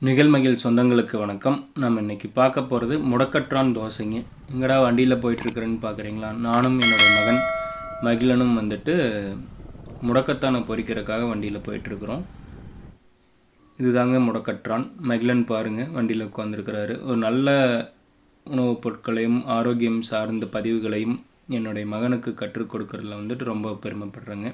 நிகழ்மகிழ் சொந்தங்களுக்கு வணக்கம். நம்ம இன்றைக்கி பார்க்க போகிறது முடக்கற்றான் தோசைங்க. எங்கடா வண்டியில் போயிட்டுருக்குறேன்னு பார்க்குறீங்களா? நானும் என்னுடைய மகன் மகிழனும் முடக்கத்தானை பொரிக்கிறதுக்காக வண்டியில் போயிட்டுருக்குறோம். இதுதாங்க முடக்கற்றான். மகிழன் பாருங்கள், வண்டியில் உட்காந்துருக்கிறாரு. ஒரு நல்ல உணவுப் பொருட்களையும் ஆரோக்கியம் சார்ந்த பதிவுகளையும் என்னுடைய மகனுக்கு கற்றுக் கொடுக்கறதுல ரொம்ப பெருமைப்படுறேங்க.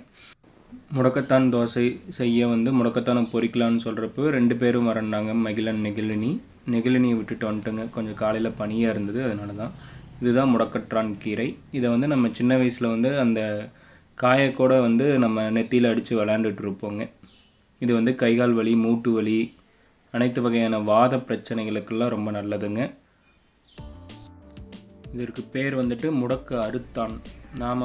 முடக்கத்தான் தோசை செய்ய முடக்கத்தானை பொரிக்கலான்னு சொல்கிறப்போ 2 பேரும் வரண்டாங்க, மகிழன் நெகிழினியை விட்டுட்டு வந்துட்டுங்க. கொஞ்சம் காலையில் பனியாக இருந்தது, அதனால தான். இதுதான் முடக்கற்றான் கீரை. இதை நம்ம சின்ன வயசில் அந்த காயக்கூட நம்ம நெத்தியில் அடித்து விளையாண்டுட்டு இருப்போங்க. இது கைகால் வலி, மூட்டு வலி, அனைத்து வகையான வாத பிரச்சனைகளுக்கெல்லாம் ரொம்ப நல்லதுங்க. இதற்கு பேர் முடக்க அறுத்தான். நாம்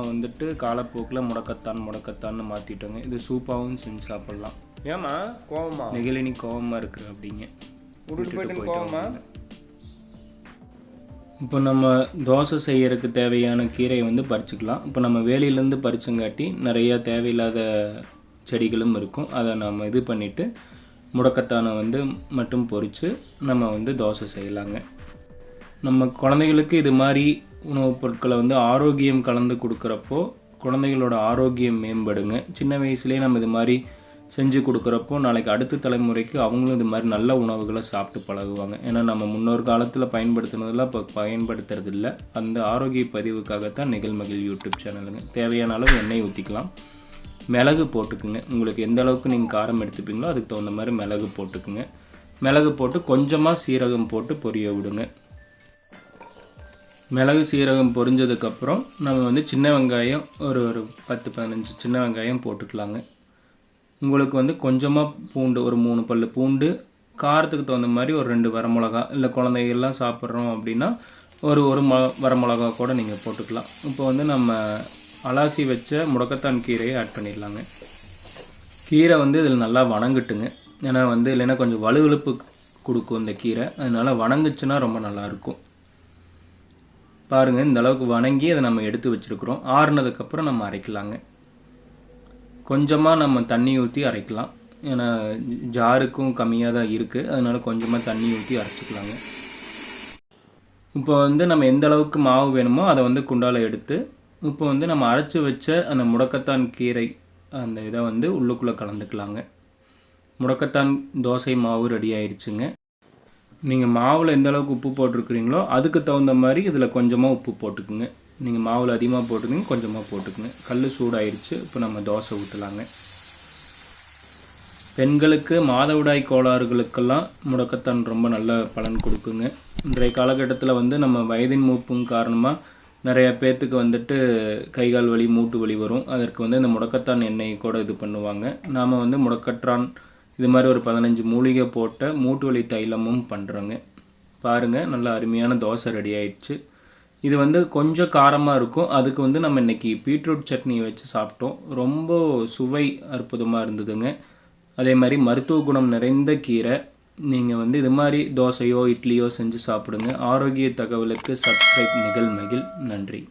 காலப்போக்கில் முடக்கத்தான்னு மாற்றிட்டோங்க. இது சூப்பாகவும் செஞ்சு சாப்பிட்லாம். ஏமா கோவமா? நெகிழினி கோவமாக இருக்குது அப்படிங்க. கோவமா? இப்போ நம்ம தோசை செய்யறதுக்கு தேவையான கீரையை பறிச்சுக்கலாம். இப்போ நம்ம வேலியிலேருந்து பறிச்சங்காட்டி நிறையா தேவையில்லாத செடிகளும் இருக்கும். அதை நம்ம இது பண்ணிவிட்டு முடக்கத்தானை மட்டும் பொரித்து நம்ம தோசை செய்யலாங்க. நம்ம குழந்தைகளுக்கு இது மாதிரி உணவுப் பொருட்களை ஆரோக்கியம் கலந்து கொடுக்குறப்போ குழந்தைகளோட ஆரோக்கியம் மேம்படுங்க. சின்ன வயசுலேயே நம்ம இது மாதிரி செஞ்சு கொடுக்குறப்போ நாளைக்கு அடுத்த தலைமுறைக்கு அவங்களும் இது மாதிரி நல்ல உணவுகளை சாப்பிட்டு பழகுவாங்க. ஏன்னா நம்ம முன்னொரு காலத்தில் பயன்படுத்தினதெல்லாம் இப்போ பயன்படுத்துறது இல்லை. அந்த ஆரோக்கிய பதிவுக்காகத்தான் நிகழ்மகிழ் யூடியூப் சேனலுங்க. தேவையான அளவு எண்ணெய் ஊற்றிக்கலாம். மிளகு போட்டுக்குங்க. உங்களுக்கு எந்த அளவுக்கு நீங்கள் காரம் எடுத்துப்பீங்களோ அதுக்கு தகுந்த மாதிரி மிளகு போட்டுக்குங்க. மிளகு போட்டு கொஞ்சமாக சீரகம் போட்டு பொரிய விடுங்க. மிளகு சீரகம் பொரிஞ்சதுக்கப்புறம் நம்ம சின்ன வெங்காயம் ஒரு 10-15 சின்ன வெங்காயம் போட்டுக்கலாங்க. உங்களுக்கு கொஞ்சமாக பூண்டு, ஒரு 3 பல் பூண்டு, காரத்துக்கு தகுந்த மாதிரி ஒரு 2 வரமிளகா, இல்லை குழந்தைகள்லாம் சாப்பிட்றோம் அப்படின்னா ஒரு வரமிளகா கூட நீங்கள் போட்டுக்கலாம். இப்போ நம்ம அலாசி வச்ச முடக்கத்தான் கீரையை ஆட் பண்ணிடலாங்க. கீரை இதில் நல்லா வணங்கட்டுங்க. ஏன்னா இல்லைன்னா கொஞ்சம் வலுவழுப்பு கொடுக்கும் இந்த கீரை. அதனால் வணங்குச்சுன்னா ரொம்ப நல்லாயிருக்கும். பாருங்கள், இந்த அளவுக்கு வணங்கி அதை நம்ம எடுத்து வச்சுருக்குறோம். ஆறுனதுக்கப்புறம் நம்ம அரைக்கலாங்க. கொஞ்சமாக நம்ம தண்ணி ஊற்றி அரைக்கலாம். ஏன்னா ஜாருக்கும் கம்மியாக தான் இருக்குது, அதனால் கொஞ்சமாக தண்ணி ஊற்றி அரைச்சிக்கலாங்க. இப்போ நம்ம எந்த அளவுக்கு மாவு வேணுமோ அதை குண்டால எடுத்து இப்போ நம்ம அரைச்சி வச்ச அந்த முடக்கத்தான் கீரை அந்த இதை உள்ளுக்குள்ளே கலந்துக்கலாங்க. முடக்கத்தான் தோசை மாவு ரெடி ஆயிடுச்சுங்க. நீங்கள் மாவில் எந்த அளவுக்கு உப்பு போட்டிருக்கிறீங்களோ அதுக்கு தகுந்த மாதிரி இதில் கொஞ்சமாக உப்பு போட்டுக்குங்க. நீங்கள் மாவில் அதிகமாக போட்டுக்கிங்க, கொஞ்சமாக போட்டுக்குங்க. கல் சூடாயிருச்சு. இப்போ நம்ம தோசை ஊற்றலாங்க. பெண்களுக்கு மாதவிடாய் கோளாறுகளுக்கெல்லாம் முடக்கத்தான் ரொம்ப நல்ல பலன் கொடுக்குங்க. இன்றைய காலகட்டத்தில் நம்ம வயதின் மூப்பும் காரணமாக நிறைய பேர்த்துக்கு கைகால் வலி, மூட்டு வலி வரும். அதற்கு இந்த முடக்கத்தான் எண்ணெய் கூட இது பண்ணுவாங்க. நாம் முடக்கற்றான் இது மாதிரி ஒரு 15 மூலிகை போட்ட மூட்டு வலி தைலமும் பண்ணுறோங்க. பாருங்கள், நல்லா அருமையான தோசை ரெடி ஆயிடுச்சு. இது கொஞ்சம் காரமாக இருக்கும். அதுக்கு நம்ம இன்றைக்கி பீட்ரூட் சட்னி வச்சு சாப்பிட்டோம். ரொம்ப சுவை அற்புதமாக இருந்ததுங்க. அதே மாதிரி மருத்துவ குணம் நிறைந்த கீரை. நீங்கள் இது மாதிரி தோசையோ இட்லியோ செஞ்சு சாப்பிடுங்க. ஆரோக்கிய தகவலுக்கு சப்ஸ்கிரைப் நிகழ்மகிழ். நன்றி.